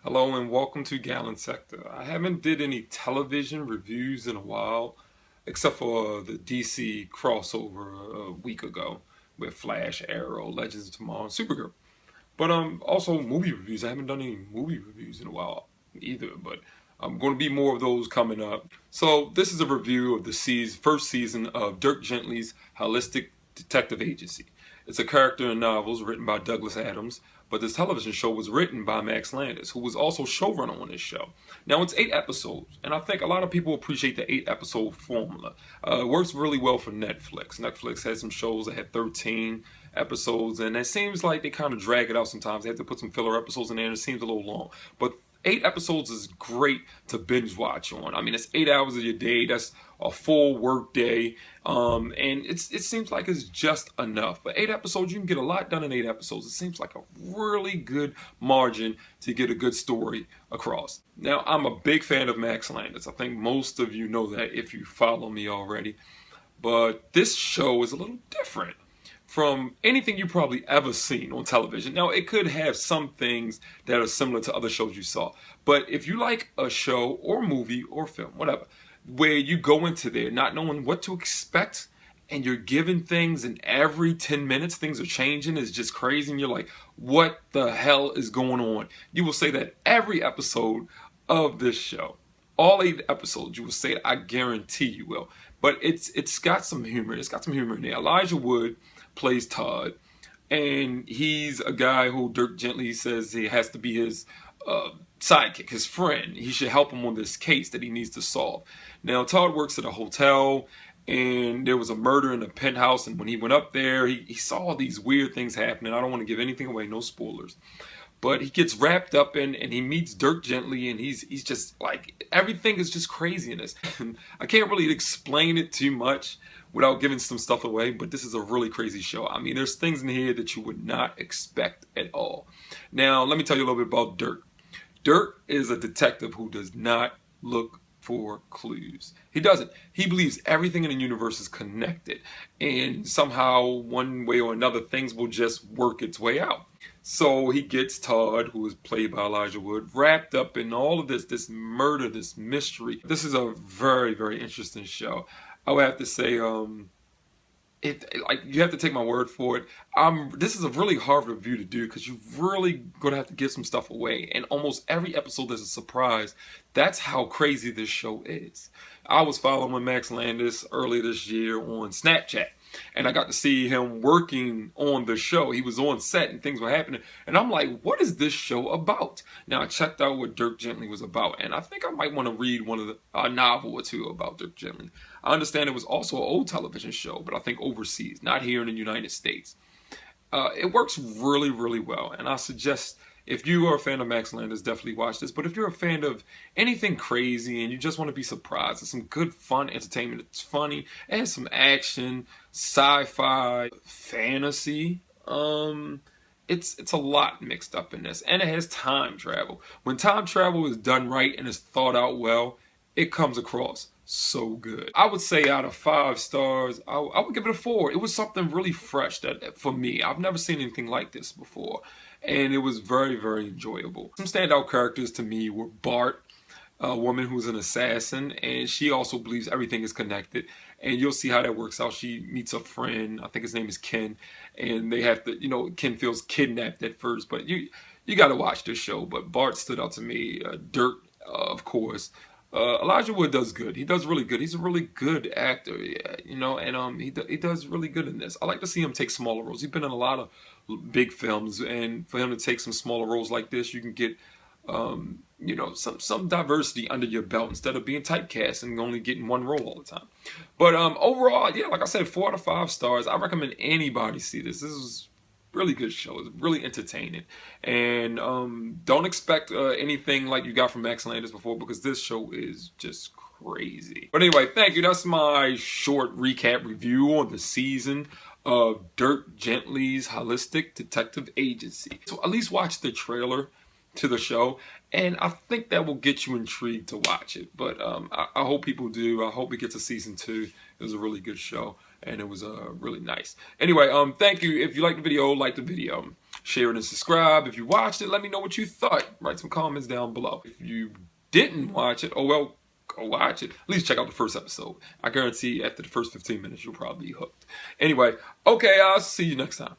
Hello and welcome to Gallon Sector. I haven't did any television reviews in a while, except for the DC crossover a week ago with Flash, Arrow, Legends of Tomorrow, and Supergirl. But also movie reviews. I haven't done any movie reviews in a while either, but I'm going to be more of those coming up. So this is a review of the first season of Dirk Gently's Holistic Detective Agency. It's a character in novels written by Douglas Adams, but this television show was written by Max Landis, who was also showrunner on this show. Now it's 8 episodes, and I think a lot of people appreciate the 8 episode formula. It works really well for Netflix. Netflix has some shows that have 13 episodes, and it seems like they kind of drag it out sometimes. They have to put some filler episodes in there, and it seems a little long. But 8 episodes is great to binge watch on. I mean, it's 8 hours of your day. That's a full work day, and it seems like it's just enough. But 8 episodes, you can get a lot done in 8 episodes. It seems like a really good margin to get a good story across. Now, I'm a big fan of Max Landis. I think most of you know that if you follow me already. But this show is a little different from anything you probably ever seen on television. Now, it could have some things that are similar to other shows you saw, but if you like a show or movie or film, whatever, where you go into there not knowing what to expect and you're given things and every 10 minutes things are changing, is just crazy, and you're like, what the hell is going on? You will say that every episode of this show. All 8 episodes, you will say it. I guarantee you will. But it's got some humor. It's got some humor in there. Elijah Wood plays Todd, and he's a guy who Dirk Gently says he has to be his sidekick, his friend. He should help him on this case that he needs to solve. Now, Todd works at a hotel, and there was a murder in a penthouse, and when he went up there, he saw these weird things happening. I don't want to give anything away, no spoilers. But he gets wrapped up in, and he meets Dirk Gently, and he's just like, everything is just crazy in this. I can't really explain it too much without giving some stuff away, but this is a really crazy show. I mean, there's things in here that you would not expect at all. Now, let me tell you a little bit about Dirk. Dirk is a detective who does not look for clues. He doesn't. He believes everything in the universe is connected, and somehow, one way or another, things will just work its way out. So he gets Todd, who is played by Elijah Wood, wrapped up in all of this murder, this mystery. This is a very, very interesting show. I would have to say, like, you have to take my word for it. This is a really hard review to do because you're really gonna have to give some stuff away, and almost every episode there's a surprise. That's how crazy this show is. I was following Max Landis earlier this year on Snapchat, and I got to see him working on the show. He was on set and things were happening, and I'm like, what is this show about? Now, I checked out what Dirk Gently was about, and I think I might want to read a novel or two about Dirk Gently. I understand it was also an old television show, but I think overseas, not here in the United States. It works really, really well, and I suggest, if you are a fan of Max Landis, definitely watch this. But if you're a fan of anything crazy and you just want to be surprised, it's some good fun entertainment. It's funny, it has some action, sci-fi, fantasy. It's a lot mixed up in this, and it has time travel. When time travel is done right and is thought out well, it comes across so good. I would say out of 5 stars, I would give it a 4. It was something really fresh for me. I've never seen anything like this before, and it was very, very enjoyable. Some standout characters to me were Bart, a woman who's an assassin, and she also believes everything is connected, and you'll see how that works out. She meets a friend, I think his name is Ken, and they have to, Ken feels kidnapped at first, but you got to watch this show. But Bart stood out to me. Dirk, of course. Elijah Wood does good. He does really good. He's a really good actor, yeah, and he does really good in this. I like to see him take smaller roles. He's been in a lot of big films, and for him to take some smaller roles like this, you can get some diversity under your belt instead of being typecast and only getting one role all the time. But overall, yeah, like I said, 4 out of 5 stars. I recommend anybody see this. This is really good show. It's really entertaining, and don't expect anything like you got from Max Landis before, because this show is just crazy. But anyway, thank you. That's my short recap review on the season of Dirk Gently's Holistic Detective Agency. So at least watch the trailer to the show, and I think that will get you intrigued to watch it. But I hope people do. I hope it gets a season 2. It was a really good show, and it was really nice. Anyway, thank you. If you like the video, like the video. Share it and subscribe. If you watched it, let me know what you thought. Write some comments down below. If you didn't watch it, oh well, go watch it. At least check out the first episode. I guarantee after the first 15 minutes, you'll probably be hooked. Anyway, okay, I'll see you next time.